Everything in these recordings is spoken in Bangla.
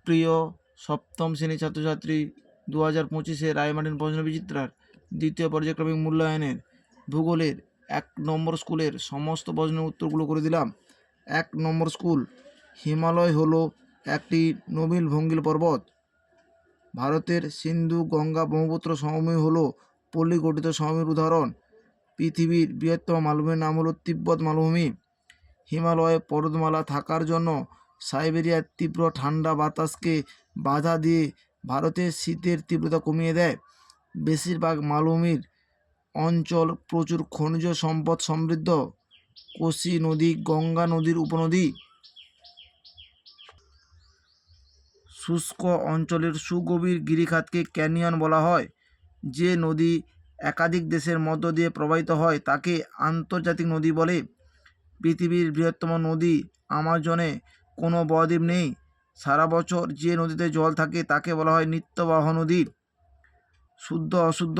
প্রিয় সপ্তম শ্রেণীর ছাত্রছাত্রী, 2025-এ রায়মার্টিন প্রশ্ন বিচিত্রার দ্বিতীয় পর্যায়ক্রমিক মূল্যায়নের ভূগোলের 1 নম্বর স্কুলের সমস্ত প্রশ্নের উত্তরগুলো করে দিলাম। 1 নম্বর স্কুল, হিমালয় হলো একটি নবীল ভঙ্গিল পর্বত। ভারতের সিন্ধু গঙ্গা ব্রহ্মপুত্র সমভূমি হলো পল্লী গঠিত সমভূমির উদাহরণ। পৃথিবীর বৃহত্তম মালভূমির নাম হলো তিব্বত মালভূমি। হিমালয়ে পর্বতমালা থাকার জন্য সাইবেরিয়ার তীব্র ঠান্ডা বাতাসকে বাধা দিয়ে ভারতের শীতের তীব্রতা কমিয়ে দেয়। বেশিরভাগ মালভূমির অঞ্চল প্রচুর খনিজ সম্পদ সমৃদ্ধ। কোসি নদী গঙ্গা নদীর উপনদী। শুষ্ক অঞ্চলের সুগভীর গিরিখাতকে ক্যানিয়ন বলা হয়। যে নদী একাধিক দেশের মধ্য দিয়ে প্রবাহিত হয় তাকে আন্তর্জাতিক নদী বলে। পৃথিবীর বৃহত্তম নদী আমাজনে কোনো বদ্বীপ নেই। সারা বছর যে নদীতে জল থাকে তাকে বলা হয় নিত্যবাহ নদী। শুদ্ধ অশুদ্ধ,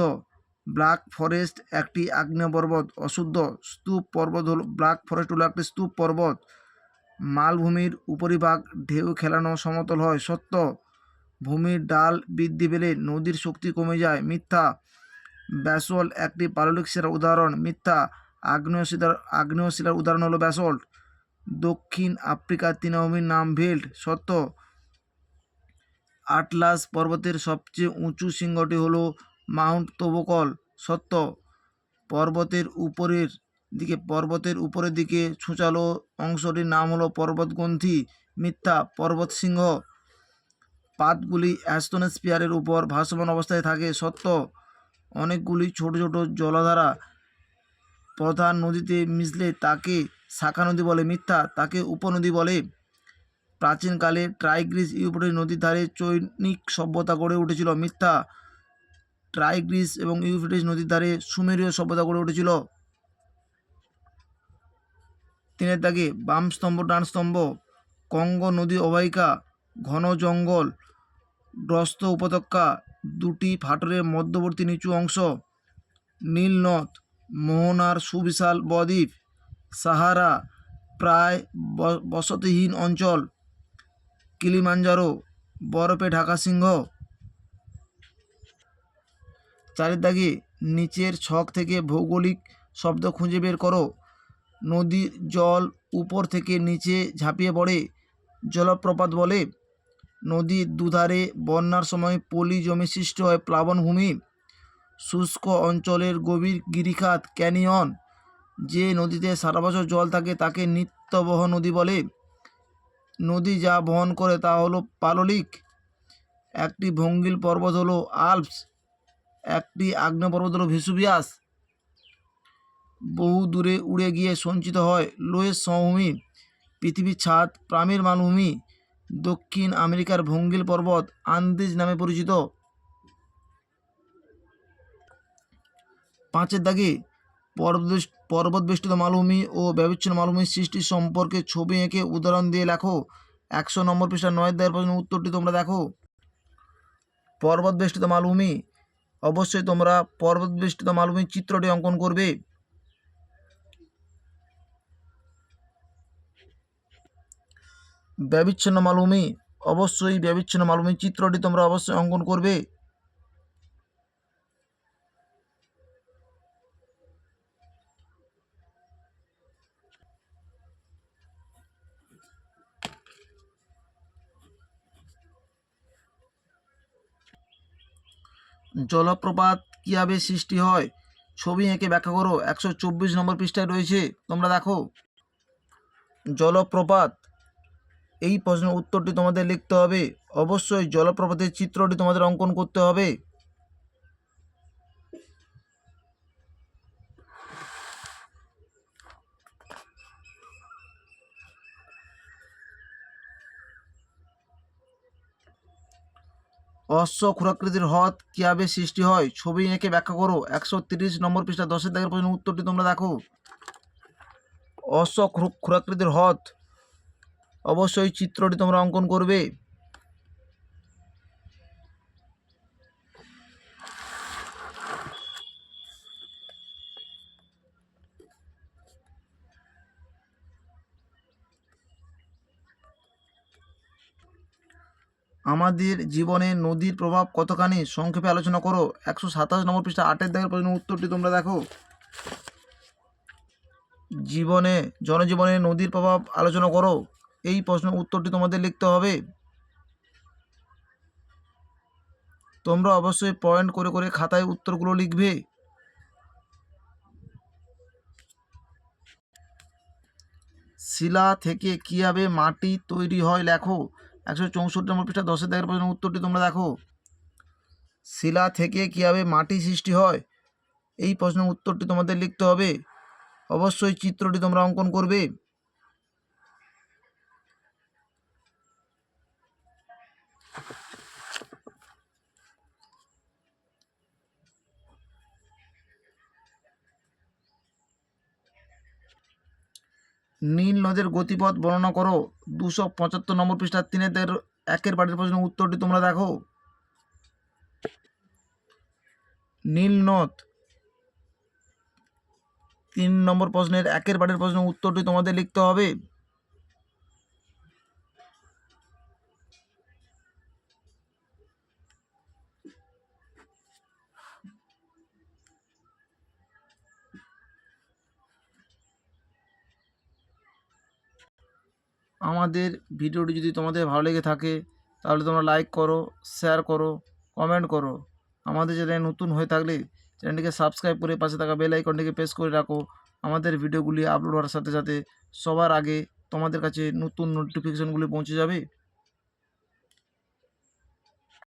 ব্ল্যাক ফরেস্ট একটি আগ্নেয় পর্বত। অশুদ্ধ, স্তূপ পর্বত হলো ব্ল্যাক ফরেস্ট হলো একটি স্তূপ পর্বত। মালভূমির উপরিভাগ ঢেউ খেলানো সমতল হয়। সত্য, ভূমির ডাল বৃদ্ধি পেলে নদীর শক্তি কমে যায়। মিথ্যা, ব্যাসল্ট একটি পাললিক শিলার উদাহরণ। মিথ্যা, আগ্নেয় শিলার উদাহরণ হলো ব্যাসল্ট। দক্ষিণ আফ্রিকার তৃণভূমির নাম ভেল্ট। সত্য, আটলাস পর্বতের সবচেয়ে উঁচু শৃঙ্গটি হলো মাউন্ট তোবকল। সত্য, পর্বতের উপরের দিকে ছুঁচালো অংশটির নাম হলো পর্বতগ্রন্থি। মিথ্যা, পর্বত সিংহ। পাতগুলি অ্যাস্টোনোস্ফিয়ারের উপর ভাসমান অবস্থায় থাকে। সত্য, অনেকগুলি ছোট ছোট জলাধারা প্রধান নদীতে মিশলে তাকে শাখা নদী বলে। মিথ্যা, তাকে উপনদী বলে। প্রাচীনকালে টাইগ্রিস ইউফ্রেটিস নদীর ধারে চৈনিক সভ্যতা গড়ে উঠেছিল। মিথ্যা, টাইগ্রিস এবং ইউফ্রেটিস নদীর ধারে সুমেরীয় সভ্যতা গড়ে উঠেছিল। 3 দাগে বাম স্তম্ভ ডান স্তম্ভ। কঙ্গো নদী অববাহিকা, ঘন জঙ্গল, গ্রস্ত উপত্যকা, দুটি ফাটলের মধ্যবর্তী নিচু অংশ। নীল নদ, মোহনার সুবিশাল বদ্বীপ। সাহারা, প্রায় বসতিহীন অঞ্চল। কিলিমাঞ্জারো, বরফে ঢাকা সিংহ। 4 দাগে নিচের ছক থেকে ভৌগোলিক শব্দ খুঁজে বের করো। নদীর জল উপর থেকে নিচে ঝাঁপিয়ে পড়ে জলপ্রপাত বলে। নদীর দুধারে বন্যার সময় পলি জমি সৃষ্টি হয় প্লাবনভূমি। শুষ্ক অঞ্চলের গভীর গিরিখাত ক্যানিয়ন। যে নদীতে সারা বছর জল থাকে তাকে নিত্যবহ নদী বলে। নদী যা বহন করে তা হলো পাললিক। একটি ভঙ্গিল পর্বত হলো আল্পস। একটি আগ্নেয় পর্বত হলো ভেসুভিয়াস। বহু দূরে উড়ে গিয়ে সঞ্চিত হয় লোয়েস সমভূমি। পৃথিবীর ছাদ পামির মালভূমি। দক্ষিণ আমেরিকার ভঙ্গিল পর্বত আন্দিজ নামে পরিচিত। 5 দাগে পর্বতবেষ্টিত মালভূমি ও ব্যবচ্ছিন্ন মালভূমির সৃষ্টির সম্পর্কে ছবি এঁকে উদাহরণ দিয়ে লেখো। 100 নম্বর পৃষ্ঠা 9 দাগের প্রশ্নের উত্তরটি তোমরা দেখো। পর্বতবেষ্টিত মালভূমি, অবশ্যই তোমরা পর্বতবেষ্টিত মালভূমির চিত্রটি অঙ্কন করবে। ব্যবচ্ছিন্ন মালভূমি, অবশ্যই ব্যবচ্ছিন্ন মালভূমির চিত্রটি তোমরা অবশ্যই অঙ্কন করবে। জলপ্রপাত কীভাবে সৃষ্টি হয় ছবি এঁকে ব্যাখ্যা করো। 124 নম্বর পৃষ্ঠায় রয়েছে, তোমরা দেখো। জলপ্রপাত, এই প্রশ্নের উত্তরটি তোমাদের লিখতে হবে। অবশ্যই জলপ্রপাতের চিত্রটি তোমাদের অঙ্কন করতে হবে। অশ্বক্ষুরাকৃতির হ্রদ কীভাবে সৃষ্টি হয় ছবি এঁকে ব্যাখ্যা করো। 130 নম্বর পৃষ্ঠা 10 দাগের প্রশ্নের উত্তরটি তোমরা দেখো। অশ্বক্ষুরাকৃতির হ্রদ, অবশ্যই চিত্রটি তোমরা অঙ্কন করবে। আমাদের জীবনে নদীর প্রভাব কতখানি সংক্ষেপে আলোচনা করো। 127 নম্বর পৃষ্ঠা 8 দাগের প্রশ্নের উত্তরটি তোমরা দেখো। জনজীবনে নদীর প্রভাব আলোচনা করো, এই প্রশ্নের উত্তরটি তোমাদের লিখতে হবে। তোমরা অবশ্যই পয়েন্ট করে করে খাতায় উত্তরগুলো লিখবে। শিলা থেকে কীভাবে মাটি তৈরি হয় লেখো। 164 নম্বর পৃষ্ঠা 10 দাগের প্রশ্নের উত্তরটি তোমরা দেখো। শিলা থেকে কীভাবে মাটি সৃষ্টি হয়, এই প্রশ্নের উত্তরটি তোমাদের লিখতে হবে। অবশ্যই চিত্রটি তোমরা অঙ্কন করবে। নীল নদের গতিপথ বর্ণনা করো। 275 নম্বর পৃষ্ঠা 3-1 পাঠের প্রশ্নের উত্তরটি তোমরা দেখো। নীল নদ 3 নম্বর প্রশ্নের 1 পাঠের প্রশ্নের উত্তরটি তোমাদের লিখতে হবে। আমাদের ভিডিওটি যদি তোমাদের ভালো লেগে থাকে তাহলে তোমরা লাইক করো, শেয়ার করো, কমেন্ট করো। আমাদের চ্যানেলে নতুন হয়ে থাকলে চ্যানেলটিকে সাবস্ক্রাইব করে পাশে থাকা বেল আইকনটিকে প্রেস করে রাখো। আমাদের ভিডিওগুলি আপলোড হওয়ার সাথে সাথে সবার আগে তোমাদের কাছে নতুন নোটিফিকেশনগুলি পৌঁছে যাবে।